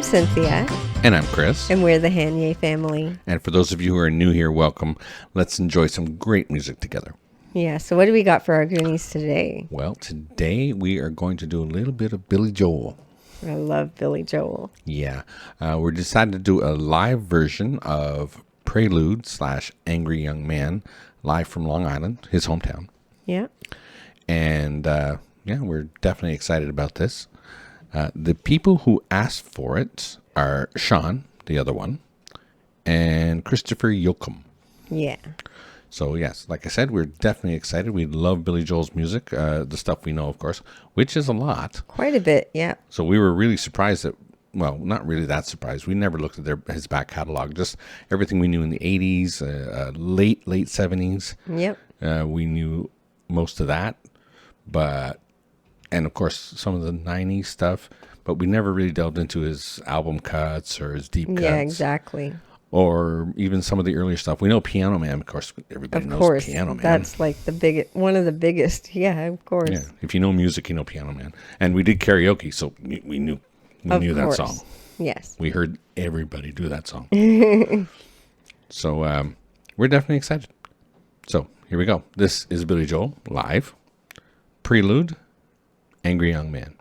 Cynthia. And I'm Chris. And we're the Hanye family. And for those of you who are new here, welcome. Let's enjoy some great music together. Yeah, so what do we got for our Goonies today? Well, today we are going to do a little bit of Billy Joel. I love Billy Joel. Yeah. We're deciding to do a live version of Prelude / Angry Young Man, live from Long Island, his hometown. Yeah. And we're definitely excited about this. The people who asked for it are Sean, the other one, and Christopher Yoakum. Yeah. So, yes, like I said, we're definitely excited. We love Billy Joel's music, the stuff we know, of course, which is a lot. Quite a bit, yeah. So we were really surprised that, well, not really that surprised. We never looked at his back catalog, just everything we knew in the 80s, late 70s. Yep. We knew most of that, and of course, some of the 90s stuff, but we never really delved into his album cuts or his deep cuts. Yeah, exactly. Or even some of the earlier stuff. We know Piano Man, of course. Everybody knows Piano Man. That's like one of the biggest. Yeah, of course. Yeah, if you know music, you know Piano Man. And we did karaoke, so we knew that song. Yes. We heard everybody do that song. So we're definitely excited. So here we go. This is Billy Joel live. Prelude, Angry Young Man.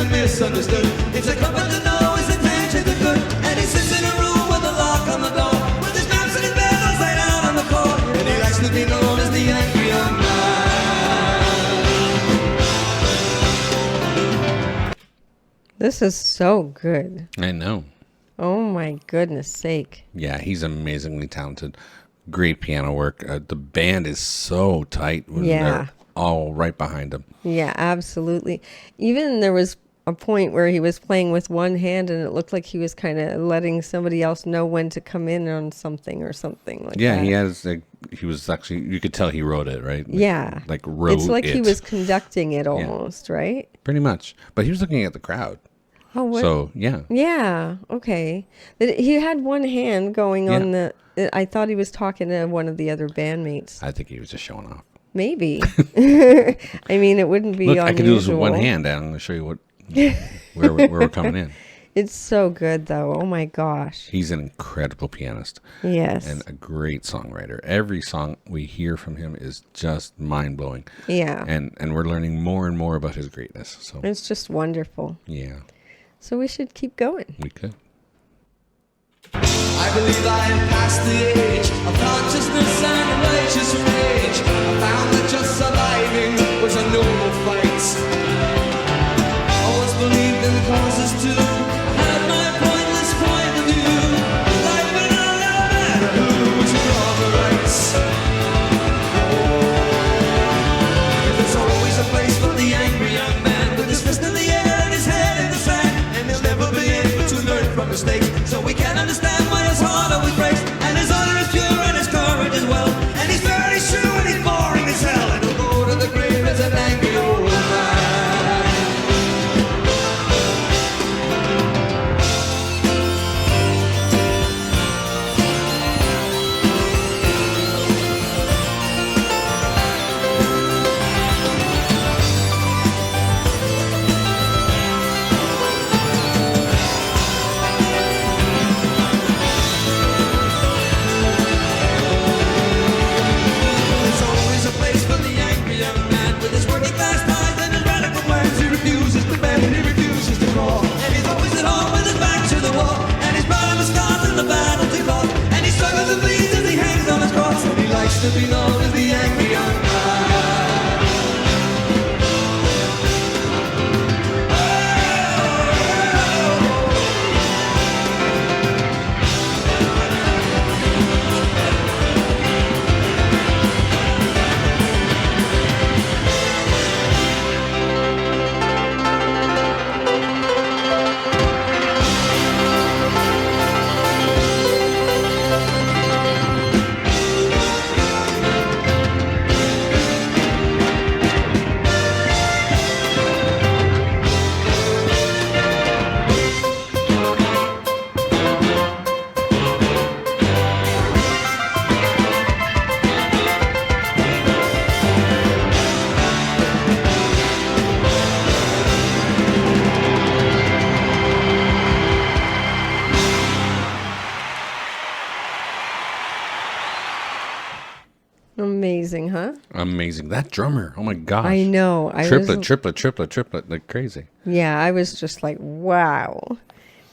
Misunderstood. It's a comfort to know his intentions are good. And he sits in a room with a lock on the door, with his maps and his bells laid out on the floor. And he likes to be known as the angry young man. This is so good. I know. Oh my goodness sake. Yeah, he's amazingly talented. Great piano work. The band is so tight when they're all right behind him. Yeah, absolutely. Even there was a point where he was playing with one hand and it looked like he was kind of letting somebody else know when to come in on something or something like that. Yeah, he was actually, you could tell he wrote it, right? Like wrote it. It's like he was conducting it almost, right? Pretty much. But he was looking at the crowd. Oh, what? So, yeah. Yeah, okay. He had one hand going on the, I thought he was talking to one of the other bandmates. I think he was just showing off. Maybe. I mean, it wouldn't be unusual. I could do this with one hand, and I'm going to show you where we're coming in. It's so good, though. Oh my gosh. He's an incredible pianist Yes. and a great songwriter. Every song we hear from him is just mind-blowing. Yeah. And we're learning more and more about his greatness. So, It's just wonderful. yeah, So we should keep going. we could. I believe I am past the age of consciousness and righteous rage. I found that just surviving was a noble fight. Always believed in causes too. Had my pointless point of view. Life and all, no matter who's wrong or right. There's always a place for the angry young man with his fist in the air and his head in the sand, and he'll never be able to learn from mistakes. So we can understand why his heart always breaks, and his honor is pure and his courage as well, and he's very true and he's boring as hell, and he'll go to the grave as an angry old man. There's always a place for the angry young man with his working class ties and his radical plans. He refuses to bend and he refuses to crawl, and he's always at home with his back to the wall, and he's proud of his scars and the battles he fought, and he struggles and bleeds as he hangs on his cross, and he likes to be known as the angry young man. Amazing, huh? Amazing. That drummer. Oh my gosh. I know. Triplet, like crazy. Yeah, I was just like, wow.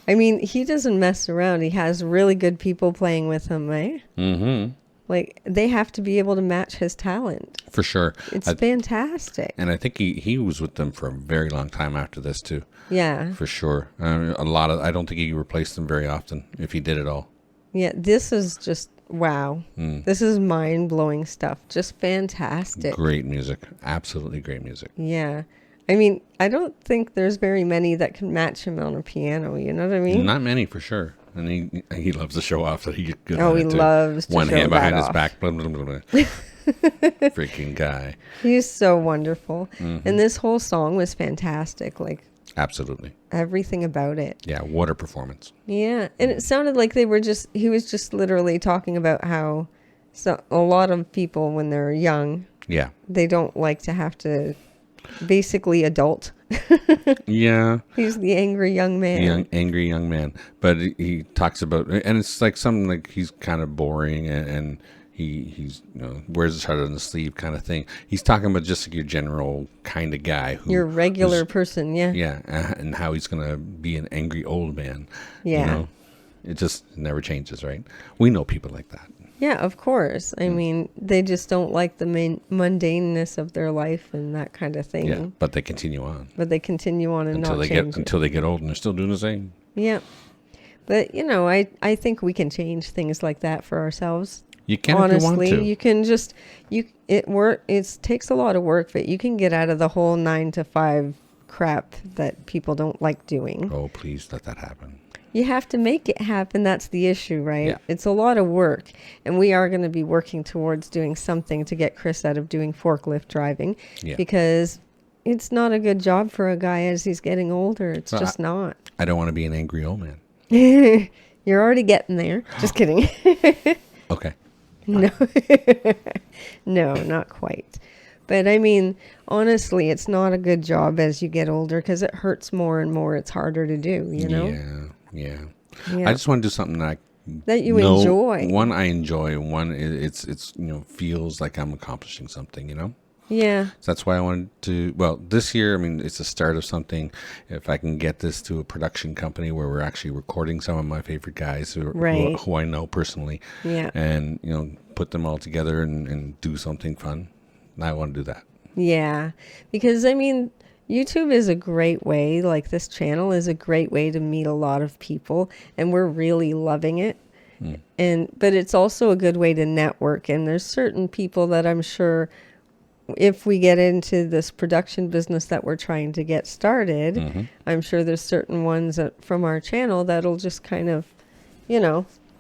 I mean, he doesn't mess around. He has really good people playing with him, eh? Mm-hmm. Like, they have to be able to match his talent. For sure. It's fantastic. And I think he was with them for a very long time after this too. Yeah. For sure. I don't think he replaced them very often, if he did at all. Yeah, this is just, wow. This is mind-blowing stuff. Just fantastic. Great music. Absolutely great music. Yeah. I mean, I don't think there's very many that can match him on a piano, you know what I mean? Not many, for sure. And he loves to show off that he good Oh, at he it, too. loves to One show hand behind that his off. back. Blah, blah, blah, blah. Freaking guy. He's so wonderful. And this whole song was fantastic. Like, Absolutely. everything about it. Yeah, what a performance. Yeah. And it sounded like he was just literally talking about how a lot of people, when they're young, Yeah. they don't like to have to basically adult. Yeah. He's the angry young man. Angry young man. But he talks about, and it's like something like he's kind of boring and he's wears his heart on the sleeve kind of thing. He's talking about just like your general kind of guy Your regular who's- person, yeah. Yeah, and how he's gonna be an angry old man. Yeah. It just never changes, right? We know people like that. Yeah, of course. I mean, they just don't like the mundaneness of their life and that kind of thing. Yeah, but they continue on But they continue on and until not they change it. until they get old and they're still doing the same. Yeah. But, I think we can change things like that for ourselves. You can Honestly, if you want to. you can just it takes a lot of work, but you can get out of the whole 9 to 5 crap that people don't like doing. Oh, please let that happen. You have to make it happen. That's the issue, right? Yeah. It's a lot of work. And we are going to be working towards doing something to get Chris out of doing forklift driving Yeah. because it's not a good job for a guy as he's getting older. It's Well, just not. I don't want to be an angry old man. You're already getting there. Just kidding. Okay. No. No, not quite. But I mean, honestly, it's not a good job as you get older because it hurts more and more. It's harder to do, you know? Yeah. Yeah. I just want to do something that That you enjoy. One, I enjoy. One, it's feels like I'm accomplishing something. Yeah. So that's why I wanted to. Well, this year, I mean, it's the start of something. If I can get this to a production company where we're actually recording some of my favorite guys Right. who I know personally, Yeah. and put them all together and do something fun, I want to do that. Yeah. Because I mean, YouTube is a great way, like this channel is a great way to meet a lot of people, and we're really loving it. But it's also a good way to network, and there's certain people that I'm sure if we get into this production business that we're trying to get started, I'm sure there's certain ones from our channel that'll just kind of,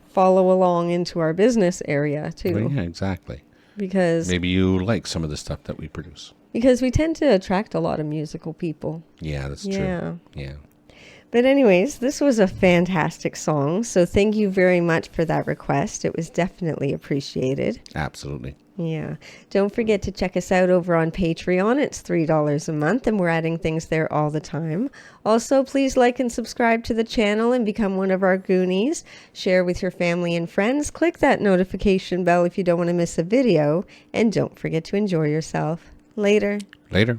follow along into our business area too. Well, yeah, exactly. Because Maybe you like some of the stuff that we produce. we tend to attract a lot of musical people. Yeah, that's Yeah. true. Yeah. But anyways, this was a fantastic song. So thank you very much for that request. It was definitely appreciated. Absolutely. Yeah. Don't forget to check us out over on Patreon. It's $3 a month, and we're adding things there all the time. Also, please like and subscribe to the channel and become one of our Goonies. Share with your family and friends. Click that notification bell if you don't want to miss a video. And don't forget to enjoy yourself. Later. Later.